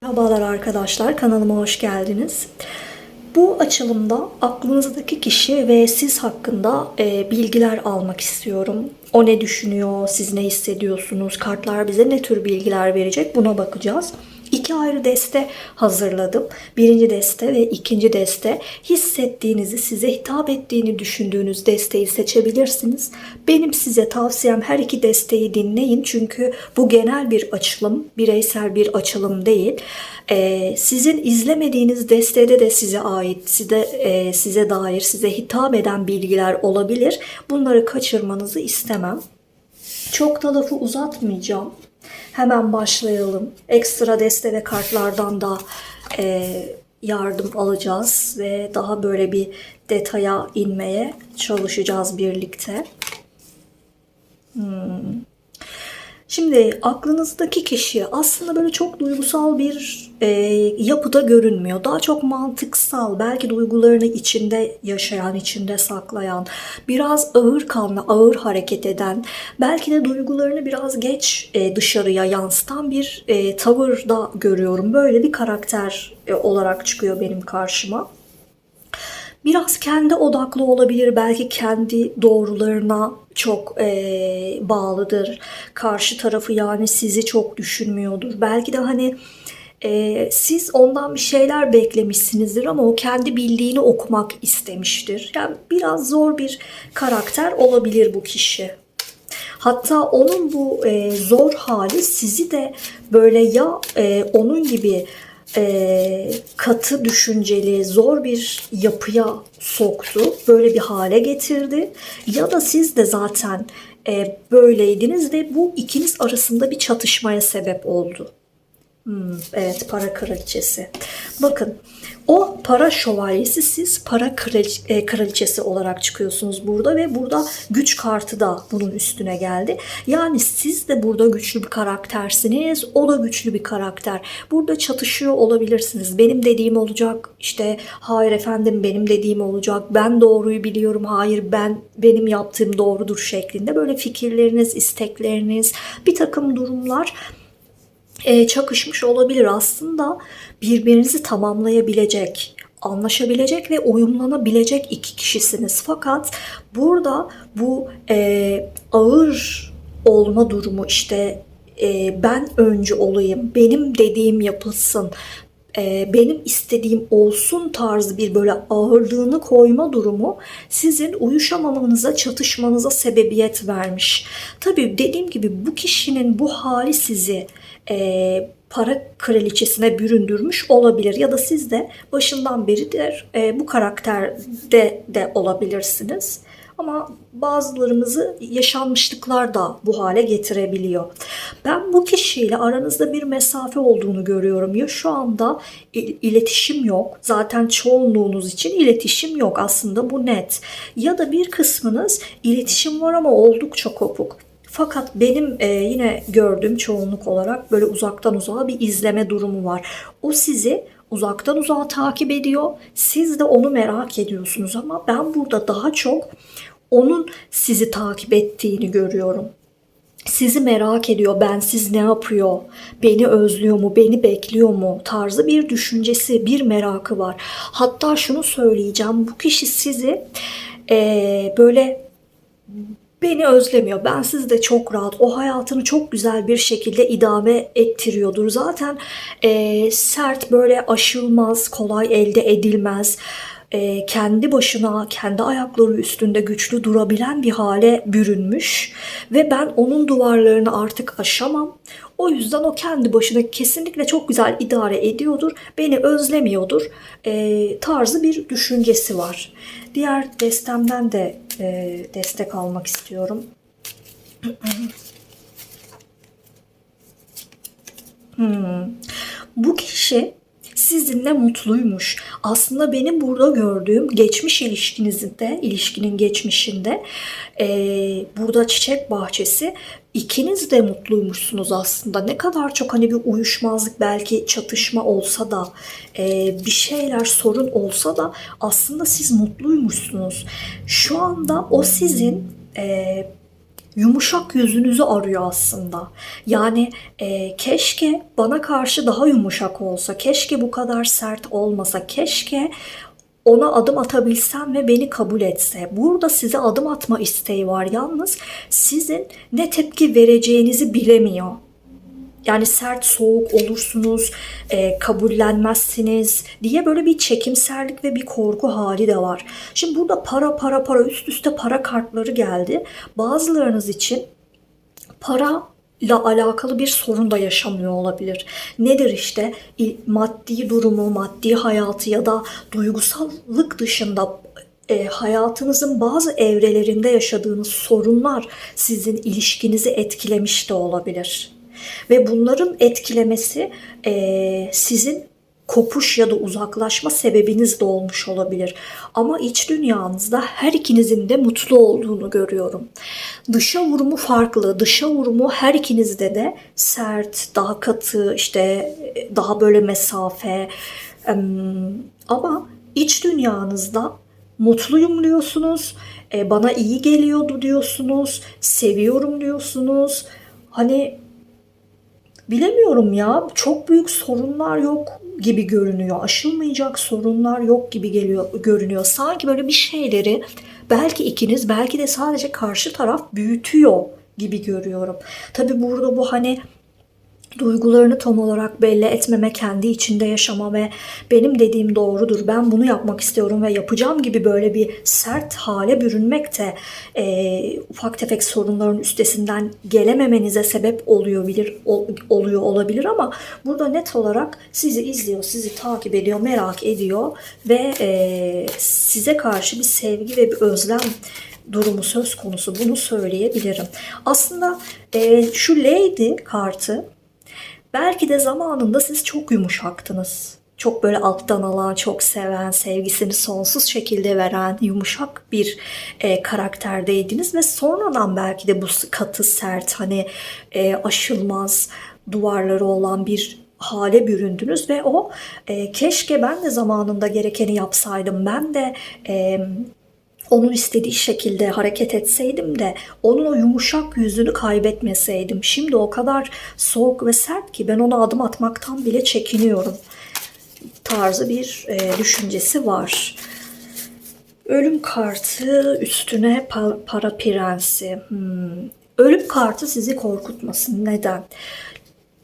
Merhabalar arkadaşlar, kanalıma hoş geldiniz. Bu açılımda aklınızdaki kişi ve siz hakkında bilgiler almak istiyorum. O ne düşünüyor, siz ne hissediyorsunuz, kartlar bize ne tür bilgiler verecek buna bakacağız. İki ayrı deste hazırladım. Birinci deste ve ikinci deste. Hissettiğinizi, size hitap ettiğini düşündüğünüz desteği seçebilirsiniz. Benim size tavsiyem her iki desteği dinleyin. Çünkü bu genel bir açılım, bireysel bir açılım değil. Sizin izlemediğiniz destede de size ait, size dair, size hitap eden bilgiler olabilir. Bunları kaçırmanızı istemem. Çok da lafı uzatmayacağım. Hemen başlayalım. Ekstra deste ve kartlardan da yardım alacağız ve daha böyle bir detaya inmeye çalışacağız birlikte. Şimdi aklınızdaki kişi aslında böyle çok duygusal bir yapıda görünmüyor. Daha çok mantıksal, belki duygularını içinde yaşayan, içinde saklayan, biraz ağır kanlı, ağır hareket eden, belki de duygularını biraz geç dışarıya yansıtan bir tavır da görüyorum. Böyle bir karakter olarak çıkıyor benim karşıma. Biraz kendi odaklı olabilir, belki kendi doğrularına çok bağlıdır. Karşı tarafı yani sizi çok düşünmüyordur. Belki de hani siz ondan bir şeyler beklemişsinizdir ama o kendi bildiğini okumak istemiştir. Yani biraz zor bir karakter olabilir bu kişi. Hatta onun bu zor hali sizi de böyle ya onun gibi katı düşünceli, zor bir yapıya soktu, böyle bir hale getirdi. Ya da siz de zaten böyleydiniz ve bu ikiniz arasında bir çatışmaya sebep oldu. Evet, para kraliçesi. Bakın, o para şövalyesi, siz para kraliçesi olarak çıkıyorsunuz burada ve burada güç kartı da bunun üstüne geldi. Yani siz de burada güçlü bir karaktersiniz, o da güçlü bir karakter. Burada çatışıyor olabilirsiniz. Benim dediğim olacak, işte hayır efendim benim dediğim olacak, ben doğruyu biliyorum, hayır benim yaptığım doğrudur şeklinde böyle fikirleriniz, istekleriniz, bir takım durumlar çakışmış olabilir. Aslında birbirinizi tamamlayabilecek, anlaşabilecek ve uyumlanabilecek iki kişisiniz. Fakat burada bu ağır olma durumu, işte ben önce olayım, benim dediğim yapılsın, benim istediğim olsun tarzı bir böyle ağırlığını koyma durumu sizin uyuşamamanıza, çatışmanıza sebebiyet vermiş. Tabii dediğim gibi bu kişinin bu hali sizi para kraliçesine büründürmüş olabilir ya da siz de başından beridir bu karakterde de olabilirsiniz. Ama bazılarımızı yaşanmışlıklar da bu hale getirebiliyor. Ben bu kişiyle aranızda bir mesafe olduğunu görüyorum. Ya şu anda iletişim yok. Zaten çoğunluğunuz için iletişim yok. Aslında bu net. Ya da bir kısmınız iletişim var ama oldukça kopuk. Fakat benim yine gördüğüm çoğunluk olarak böyle uzaktan uzağa bir izleme durumu var. O sizi uzaktan uzağa takip ediyor. Siz de onu merak ediyorsunuz ama ben burada daha çok onun sizi takip ettiğini görüyorum. Sizi merak ediyor, bensiz ne yapıyor, beni özlüyor mu, beni bekliyor mu tarzı bir düşüncesi, bir merakı var. Hatta şunu söyleyeceğim, bu kişi sizi böyle beni özlemiyor. Bensiz de çok rahat. O hayatını çok güzel bir şekilde idame ettiriyordur. Zaten sert, böyle aşılmaz, kolay elde edilmez. Kendi başına, kendi ayakları üstünde güçlü durabilen bir hale bürünmüş. Ve ben onun duvarlarını artık aşamam. O yüzden o kendi başına kesinlikle çok güzel idare ediyordur. Beni özlemiyordur tarzı bir düşüncesi var. Diğer destemden de destek almak istiyorum. Bu kişi sizinle mutluymuş. Aslında benim burada gördüğüm geçmiş ilişkinin geçmişinde burada çiçek bahçesi, ikiniz de mutluymuşsunuz aslında. Ne kadar çok hani bir uyuşmazlık, belki çatışma olsa da bir şeyler sorun olsa da aslında siz mutluymuşsunuz. Şu anda o sizin yumuşak yüzünüzü arıyor aslında. Yani keşke bana karşı daha yumuşak olsa, keşke bu kadar sert olmasa, keşke ona adım atabilsem ve beni kabul etse. Burada size adım atma isteği var. Yalnız sizin ne tepki vereceğinizi bilemiyor. Yani sert, soğuk olursunuz, kabullenmezsiniz diye böyle bir çekimserlik ve bir korku hali de var. Şimdi burada para üst üste para kartları geldi. Bazılarınız için para ile alakalı bir sorun da yaşamıyor olabilir. Nedir işte maddi durumu, maddi hayatı ya da duygusallık dışında hayatınızın bazı evrelerinde yaşadığınız sorunlar sizin ilişkinizi etkilemiş de olabilir. Ve bunların etkilemesi sizin kopuş ya da uzaklaşma sebebiniz de olmuş olabilir. Ama iç dünyanızda her ikinizin de mutlu olduğunu görüyorum. Dışa vurumu farklı. Dışa vurumu her ikinizde de sert, daha katı, işte daha böyle mesafe. Ama iç dünyanızda mutluyum diyorsunuz, bana iyi geliyordu diyorsunuz, seviyorum diyorsunuz. Hani bilemiyorum ya. Çok büyük sorunlar yok gibi görünüyor. Aşılmayacak sorunlar yok gibi görünüyor. Sanki böyle bir şeyleri belki ikiniz, belki de sadece karşı taraf büyütüyor gibi görüyorum. Tabii burada bu hani duygularını tam olarak belli etmeme, kendi içinde yaşama ve benim dediğim doğrudur, ben bunu yapmak istiyorum ve yapacağım gibi böyle bir sert hale bürünmek de ufak tefek sorunların üstesinden gelememenize sebep oluyor olabilir ama burada net olarak sizi izliyor, sizi takip ediyor, merak ediyor ve size karşı bir sevgi ve bir özlem durumu söz konusu, bunu söyleyebilirim. Aslında şu Lady kartı, belki de zamanında siz çok yumuşaktınız. Çok böyle alttan alan, çok seven, sevgisini sonsuz şekilde veren, yumuşak bir karakterdeydiniz ve sonradan belki de bu katı, sert, hani aşılmaz duvarları olan bir hale büründünüz ve o keşke ben de zamanında gerekeni yapsaydım, ben de onun istediği şekilde hareket etseydim de onun o yumuşak yüzünü kaybetmeseydim. Şimdi o kadar soğuk ve sert ki ben ona adım atmaktan bile çekiniyorum tarzı bir düşüncesi var. Ölüm kartı üstüne para prensi. Ölüm kartı sizi korkutmasın. Neden?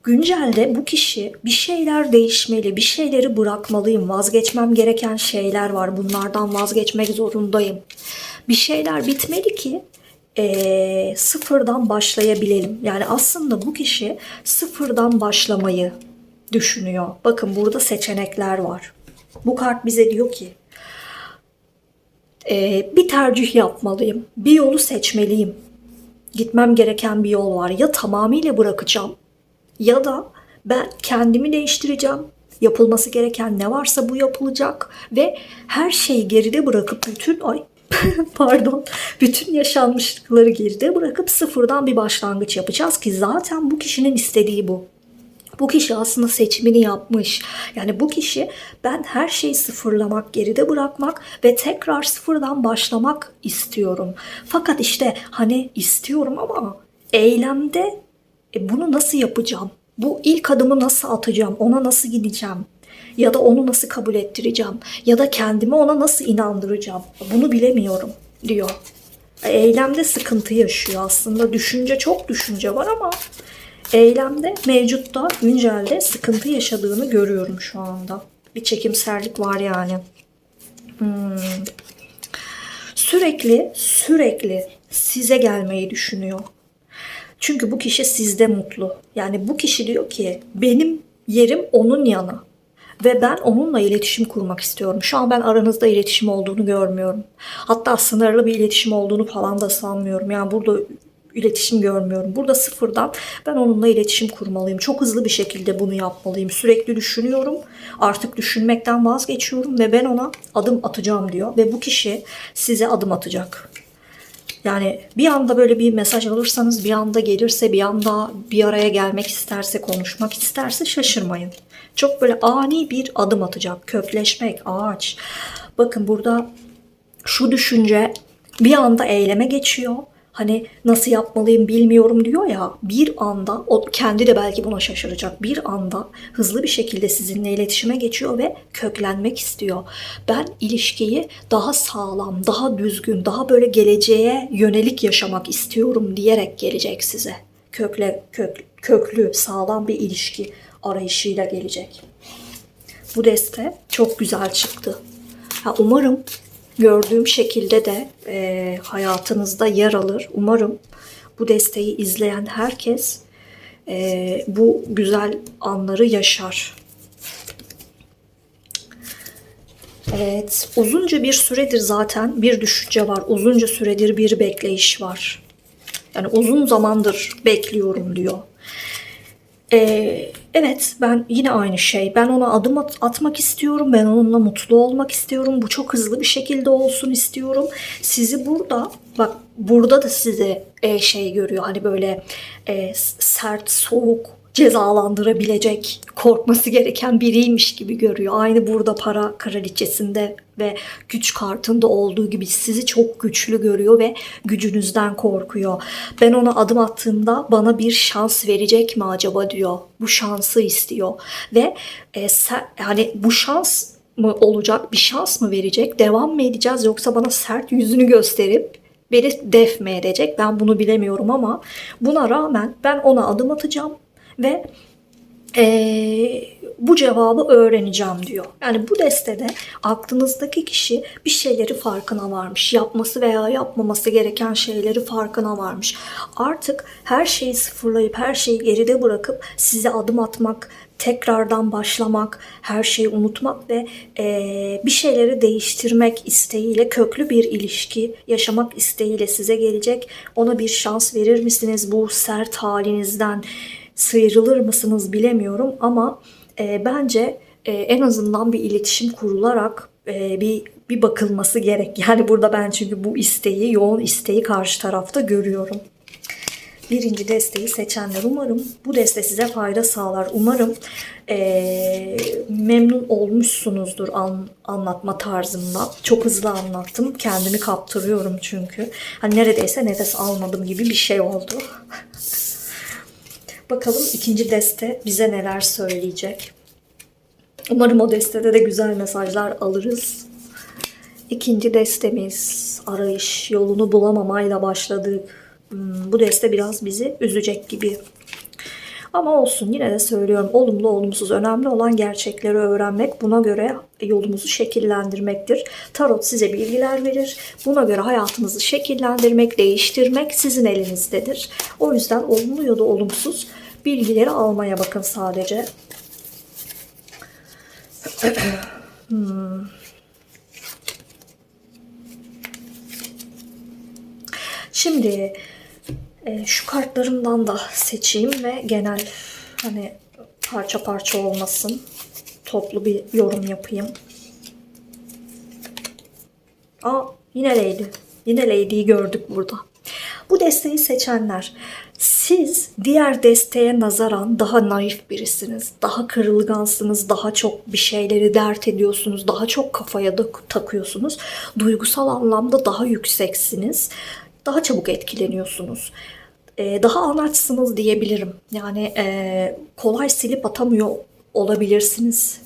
Güncelde bu kişi bir şeyler değişmeli, bir şeyleri bırakmalıyım, vazgeçmem gereken şeyler var, bunlardan vazgeçmek zorundayım. Bir şeyler bitmeli ki sıfırdan başlayabilelim. Yani aslında bu kişi sıfırdan başlamayı düşünüyor. Bakın burada seçenekler var. Bu kart bize diyor ki bir tercih yapmalıyım, bir yolu seçmeliyim. Gitmem gereken bir yol var. Ya tamamıyla bırakacağım, ya da ben kendimi değiştireceğim. Yapılması gereken ne varsa bu yapılacak ve her şeyi geride bırakıp bütün yaşanmışlıkları geride bırakıp sıfırdan bir başlangıç yapacağız ki zaten bu kişinin istediği bu. Bu kişi aslında seçimini yapmış. Yani bu kişi ben her şeyi sıfırlamak, geride bırakmak ve tekrar sıfırdan başlamak istiyorum. Fakat işte hani istiyorum ama eylemde bunu nasıl yapacağım? Bu ilk adımı nasıl atacağım? Ona nasıl gideceğim? Ya da onu nasıl kabul ettireceğim? Ya da kendimi ona nasıl inandıracağım? Bunu bilemiyorum diyor. Eylemde sıkıntı yaşıyor aslında. Çok düşünce var ama eylemde, mevcutta, güncelde sıkıntı yaşadığını görüyorum şu anda. Bir çekimserlik var yani. Sürekli size gelmeyi düşünüyor. Çünkü bu kişi sizde mutlu. Yani bu kişi diyor ki benim yerim onun yanı. Ve ben onunla iletişim kurmak istiyorum. Şu an ben aranızda iletişim olduğunu görmüyorum. Hatta sınırlı bir iletişim olduğunu falan da sanmıyorum. Yani burada iletişim görmüyorum. Burada sıfırdan ben onunla iletişim kurmalıyım. Çok hızlı bir şekilde bunu yapmalıyım. Sürekli düşünüyorum. Artık düşünmekten vazgeçiyorum ve ben ona adım atacağım diyor. Ve bu kişi size adım atacak. Yani bir anda böyle bir mesaj alırsanız, bir anda gelirse, bir anda bir araya gelmek isterse, konuşmak isterse şaşırmayın. Çok böyle ani bir adım atacak. Kökleşmek, ağaç. Bakın burada şu düşünce bir anda eyleme geçiyor. hani nasıl yapmalıyım bilmiyorum diyor ya, bir anda o kendi de belki buna şaşıracak. Bir anda hızlı bir şekilde sizinle iletişime geçiyor ve köklenmek istiyor. Ben ilişkiyi daha sağlam, daha düzgün, daha böyle geleceğe yönelik yaşamak istiyorum diyerek gelecek size. Köklü, sağlam bir ilişki arayışıyla gelecek. Bu deste çok güzel çıktı. Umarım gördüğüm şekilde de hayatınızda yer alır. Umarım bu desteği izleyen herkes bu güzel anları yaşar. Evet, uzunca bir süredir zaten bir düşünce var. Uzunca süredir bir bekleyiş var. Yani uzun zamandır bekliyorum diyor. Evet, ben yine aynı şey. Ben ona adım atmak istiyorum. Ben onunla mutlu olmak istiyorum. Bu çok hızlı bir şekilde olsun istiyorum. Sizi burada, bak burada da size şey görüyor. Hani böyle sert, soğuk, cezalandırabilecek, korkması gereken biriymiş gibi görüyor. Aynı burada para kraliçesinde ve güç kartında olduğu gibi sizi çok güçlü görüyor ve gücünüzden korkuyor. Ben ona adım attığımda bana bir şans verecek mi acaba diyor. Bu şansı istiyor ve hani bu şans mı olacak, bir şans mı verecek, devam mı edeceğiz yoksa bana sert yüzünü gösterip beni def mi edecek, ben bunu bilemiyorum ama buna rağmen ben ona adım atacağım ve bu cevabı öğreneceğim diyor. Yani bu destede aklınızdaki kişi bir şeyleri farkına varmış. Yapması veya yapmaması gereken şeyleri farkına varmış. Artık her şeyi sıfırlayıp her şeyi geride bırakıp size adım atmak, tekrardan başlamak, her şeyi unutmak ve bir şeyleri değiştirmek isteğiyle, köklü bir ilişki yaşamak isteğiyle size gelecek. Ona bir şans verir misiniz bu sert halinizden? Sıyrılır mısınız bilemiyorum ama bence en azından bir iletişim kurularak bir bakılması gerek. Yani burada ben çünkü bu isteği, yoğun isteği karşı tarafta görüyorum. Birinci desteği seçenler, umarım bu deste size fayda sağlar. Umarım memnun olmuşsunuzdur anlatma tarzımla. Çok hızlı anlattım. Kendimi kaptırıyorum çünkü. Hani neredeyse nefes almadım gibi bir şey oldu. Bakalım ikinci deste bize neler söyleyecek. Umarım o destede de güzel mesajlar alırız. İkinci destemiz arayış, yolunu bulamamayla başladık. Bu deste biraz bizi üzecek gibi. Ama olsun, yine de söylüyorum, olumlu olumsuz önemli olan gerçekleri öğrenmek, buna göre yolumuzu şekillendirmektir. Tarot size bilgiler verir. Buna göre hayatınızı şekillendirmek, değiştirmek sizin elinizdedir. O yüzden olumlu ya da olumsuz bilgileri almaya bakın sadece. Şimdi şu kartlarımdan da seçeyim ve genel, hani parça parça olmasın, toplu bir yorum yapayım. Yine Lady. Yine Lady'yi gördük burada. Bu desteği seçenler, siz diğer desteğe nazaran daha naif birisiniz. Daha kırılgansınız, daha çok bir şeyleri dert ediyorsunuz, daha çok kafaya da takıyorsunuz. Duygusal anlamda daha yükseksiniz. Daha çabuk etkileniyorsunuz. Daha anaçsınız diyebilirim. Yani kolay silip atamıyor olabilirsiniz.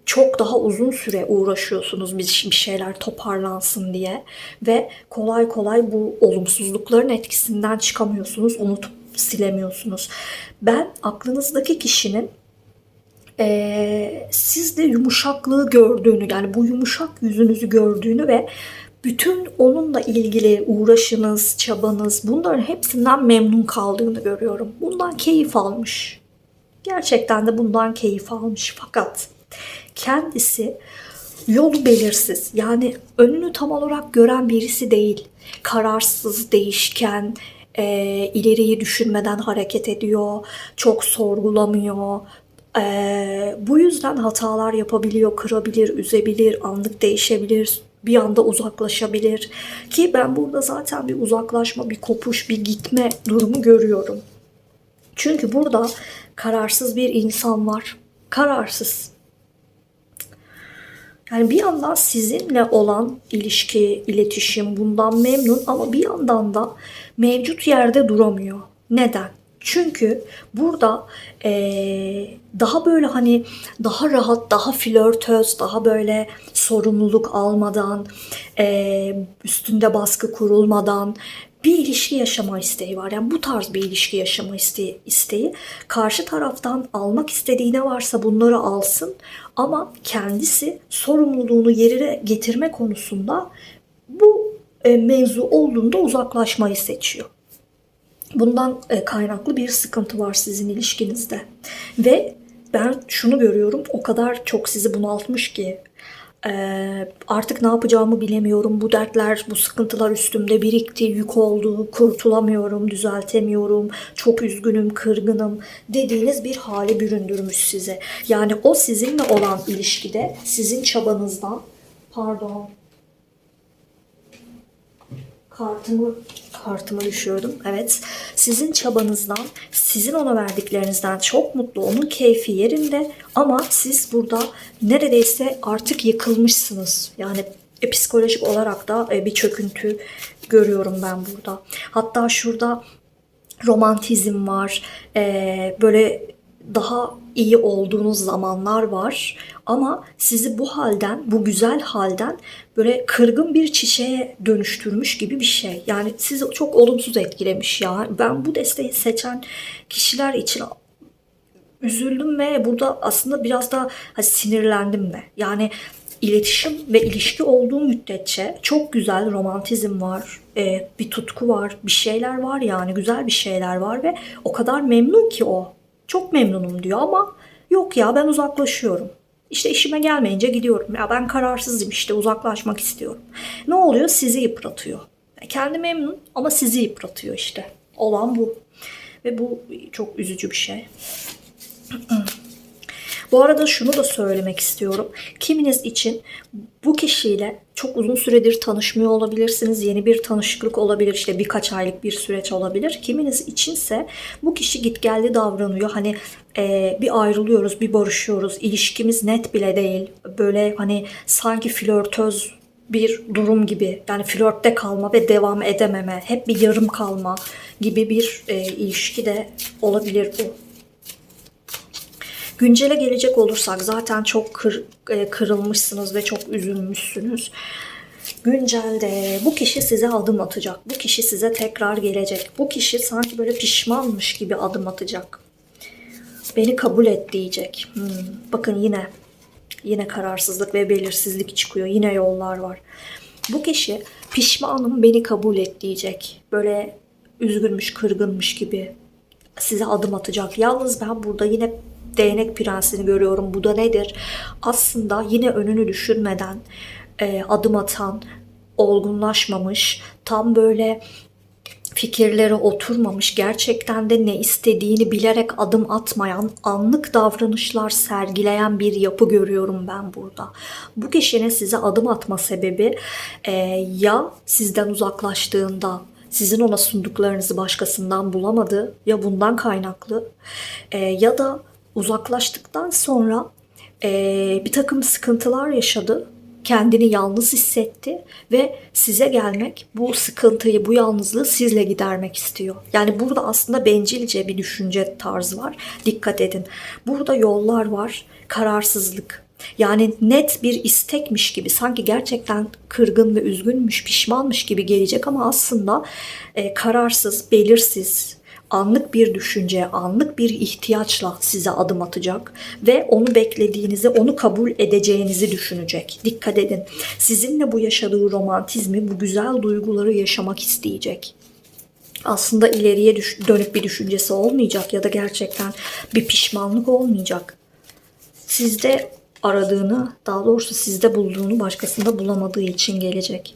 Çok daha uzun süre uğraşıyorsunuz bir şeyler toparlansın diye ve kolay kolay bu olumsuzlukların etkisinden çıkamıyorsunuz, unutup silemiyorsunuz. Ben aklınızdaki kişinin sizde yumuşaklığı gördüğünü, yani bu yumuşak yüzünüzü gördüğünü ve bütün onunla ilgili uğraşınız, çabanız, bunların hepsinden memnun kaldığını görüyorum. Bundan keyif almış. Gerçekten de bundan keyif almış. Fakat kendisi yolu belirsiz. Yani önünü tam olarak gören birisi değil. Kararsız, değişken, ileriyi düşünmeden hareket ediyor. Çok sorgulamıyor. Bu yüzden hatalar yapabiliyor, kırabilir, üzebilir, anlık değişebilir, bir anda uzaklaşabilir. Ki ben burada zaten bir uzaklaşma, bir kopuş, bir gitme durumu görüyorum. Çünkü burada kararsız bir insan var. Kararsız. Yani bir yandan sizinle olan ilişki, iletişim bundan memnun ama bir yandan da mevcut yerde duramıyor. Neden? Çünkü burada daha böyle hani daha rahat, daha flörtöz, daha böyle sorumluluk almadan, üstünde baskı kurulmadan bir ilişki yaşama isteği var. Yani bu tarz bir ilişki yaşama isteği. Karşı taraftan almak istediği ne varsa bunları alsın ama kendisi sorumluluğunu yerine getirme konusunda bu mevzu olduğunda uzaklaşmayı seçiyor. Bundan kaynaklı bir sıkıntı var sizin ilişkinizde. Ve ben şunu görüyorum, o kadar çok sizi bunaltmış ki artık ne yapacağımı bilemiyorum. Bu dertler, bu sıkıntılar üstümde birikti, yük oldu, kurtulamıyorum, düzeltemiyorum, çok üzgünüm, kırgınım dediğiniz bir hale büründürmüş size. Yani o sizinle olan ilişkide sizin çabanızdan, pardon, kartımı düşürdüm. Evet. Sizin çabanızdan, sizin ona verdiklerinizden çok mutlu. Onun keyfi yerinde ama siz burada neredeyse artık yıkılmışsınız. Yani psikolojik olarak da bir çöküntü görüyorum ben burada. Hatta şurada romantizm var. Böyle daha iyi olduğunuz zamanlar var. Ama sizi bu halden, bu güzel halden böyle kırgın bir çiçeğe dönüştürmüş gibi bir şey. Yani sizi çok olumsuz etkilemiş ya. Ben bu desteği seçen kişiler için üzüldüm ve burada aslında biraz da sinirlendim de. Yani iletişim ve ilişki olduğu müddetçe çok güzel romantizm var, bir tutku var, bir şeyler var yani güzel bir şeyler var ve o kadar memnun ki o. Çok memnunum diyor ama yok ya ben uzaklaşıyorum. İşte işime gelmeyince gidiyorum. Ya ben kararsızım işte uzaklaşmak istiyorum. Ne oluyor? Sizi yıpratıyor. Kendi memnun ama sizi yıpratıyor işte. Olan bu. Ve bu çok üzücü bir şey. Bu arada şunu da söylemek istiyorum. Kiminiz için bu kişiyle çok uzun süredir tanışmıyor olabilirsiniz. Yeni bir tanışıklık olabilir. İşte birkaç aylık bir süreç olabilir. Kiminiz içinse bu kişi gitgelli davranıyor. Hani bir ayrılıyoruz, bir barışıyoruz. İlişkimiz net bile değil. Böyle hani sanki flörtöz bir durum gibi. Yani flörtte kalma ve devam edememe. Hep bir yarım kalma gibi bir ilişki de olabilir bu. Güncele gelecek olursak zaten çok kırılmışsınız ve çok üzülmüşsünüz. Güncelde bu kişi size adım atacak. Bu kişi size tekrar gelecek. Bu kişi sanki böyle pişmanmış gibi adım atacak. Beni kabul et diyecek. Bakın yine kararsızlık ve belirsizlik çıkıyor. Yine yollar var. Bu kişi pişmanım beni kabul et diyecek. Böyle üzgünmüş, kırgınmış gibi size adım atacak. Yalnız ben burada yine değnek prensini görüyorum. Bu da nedir? Aslında yine önünü düşünmeden adım atan, olgunlaşmamış, tam böyle fikirleri oturmamış, gerçekten de ne istediğini bilerek adım atmayan, anlık davranışlar sergileyen bir yapı görüyorum ben burada. Bu kişinin size adım atma sebebi ya sizden uzaklaştığında, sizin ona sunduklarınızı başkasından bulamadı ya bundan kaynaklı ya da uzaklaştıktan sonra bir takım sıkıntılar yaşadı. Kendini yalnız hissetti ve size gelmek, bu sıkıntıyı, bu yalnızlığı sizle gidermek istiyor. Yani burada aslında bencilce bir düşünce tarzı var. Dikkat edin. Burada yollar var, kararsızlık. Yani net bir istekmiş gibi, sanki gerçekten kırgın ve üzgünmüş, pişmanmış gibi gelecek ama aslında kararsız, belirsiz, anlık bir düşünce, anlık bir ihtiyaçla size adım atacak ve onu beklediğinizi, onu kabul edeceğinizi düşünecek. Dikkat edin. Sizinle bu yaşadığı romantizmi, bu güzel duyguları yaşamak isteyecek. Aslında ileriye dönük bir düşüncesi olmayacak ya da gerçekten bir pişmanlık olmayacak. Sizde aradığını, daha doğrusu sizde bulduğunu başkasında bulamadığı için gelecek.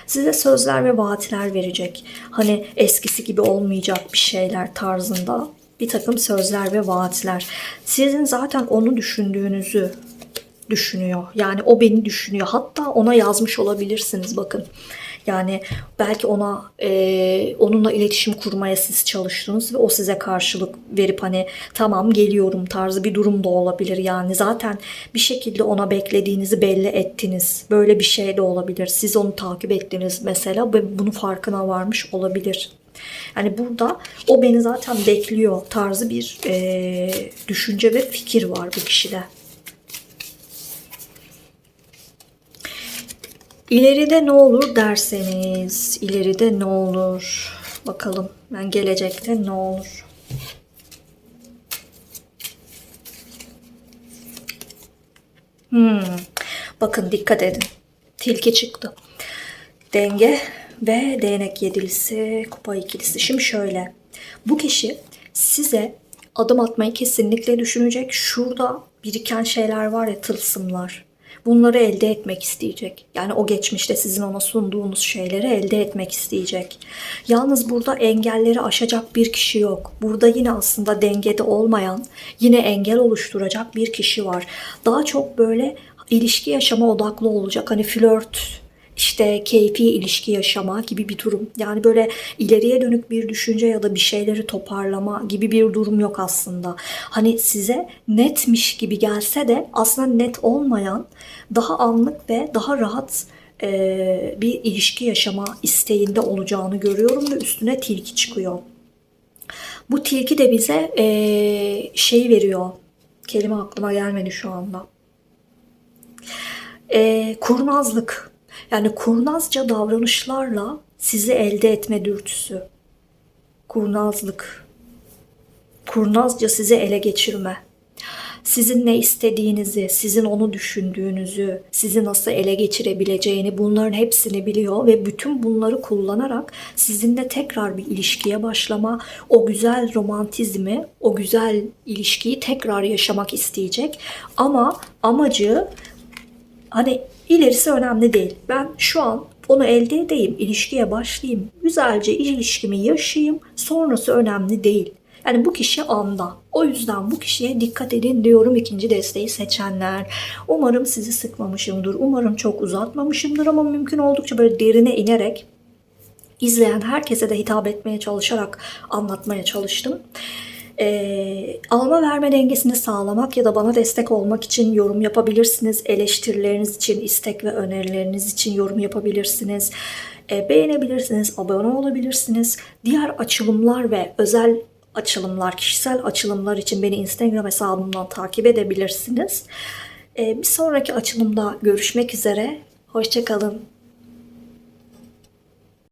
Size sözler ve vaatler verecek. Hani eskisi gibi olmayacak bir şeyler tarzında bir takım sözler ve vaatler. Sizin zaten onu düşündüğünüzü düşünüyor. Yani o beni düşünüyor. Hatta ona yazmış olabilirsiniz bakın. Yani belki onunla iletişim kurmaya siz çalıştınız ve o size karşılık verip hani tamam geliyorum tarzı bir durum da olabilir. Yani zaten bir şekilde ona beklediğinizi belli ettiniz. Böyle bir şey de olabilir. Siz onu takip ettiniz mesela ve bunun farkına varmış olabilir. Yani burada o beni zaten bekliyor tarzı bir düşünce ve fikir var bu kişide. İleride ne olur derseniz, ileride ne olur? Bakalım, yani gelecekte ne olur? Bakın dikkat edin. Tilki çıktı. Denge ve değnek yedilisi, kupa ikilisi. Şimdi şöyle. Bu kişi size adım atmayı kesinlikle düşünecek. Şurada biriken şeyler var ya, tılsımlar. Bunları elde etmek isteyecek. Yani o geçmişte sizin ona sunduğunuz şeyleri elde etmek isteyecek. Yalnız burada engelleri aşacak bir kişi yok. Burada yine aslında dengede olmayan, yine engel oluşturacak bir kişi var. Daha çok böyle ilişki yaşama odaklı olacak. Hani flört, işte keyfi ilişki yaşama gibi bir durum. Yani böyle ileriye dönük bir düşünce ya da bir şeyleri toparlama gibi bir durum yok aslında. Hani size netmiş gibi gelse de aslında net olmayan, daha anlık ve daha rahat bir ilişki yaşama isteğinde olacağını görüyorum ve üstüne tilki çıkıyor. Bu tilki de bize şey veriyor. Kelime aklıma gelmedi şu anda. Kurnazlık. Yani kurnazca davranışlarla sizi elde etme dürtüsü. Kurnazlık. Kurnazca sizi ele geçirme. Sizin ne istediğinizi, sizin onu düşündüğünüzü, sizi nasıl ele geçirebileceğini, bunların hepsini biliyor ve bütün bunları kullanarak sizinle tekrar bir ilişkiye başlama, o güzel romantizmi, o güzel ilişkiyi tekrar yaşamak isteyecek. Ama amacı, hani ilerisi önemli değil. Ben şu an onu elde edeyim, ilişkiye başlayayım, güzelce ilişkimi yaşayayım, sonrası önemli değil. Yani bu kişi anda. O yüzden bu kişiye dikkat edin diyorum ikinci desteği seçenler. Umarım sizi sıkmamışımdır. Umarım çok uzatmamışımdır ama mümkün oldukça böyle derine inerek izleyen herkese de hitap etmeye çalışarak anlatmaya çalıştım. Alma verme dengesini sağlamak ya da bana destek olmak için yorum yapabilirsiniz. Eleştirileriniz için, istek ve önerileriniz için yorum yapabilirsiniz. Beğenebilirsiniz, abone olabilirsiniz. Diğer açılımlar ve özel açılımlar, kişisel açılımlar için beni Instagram hesabımdan takip edebilirsiniz. Bir sonraki açılımda görüşmek üzere. Hoşça kalın.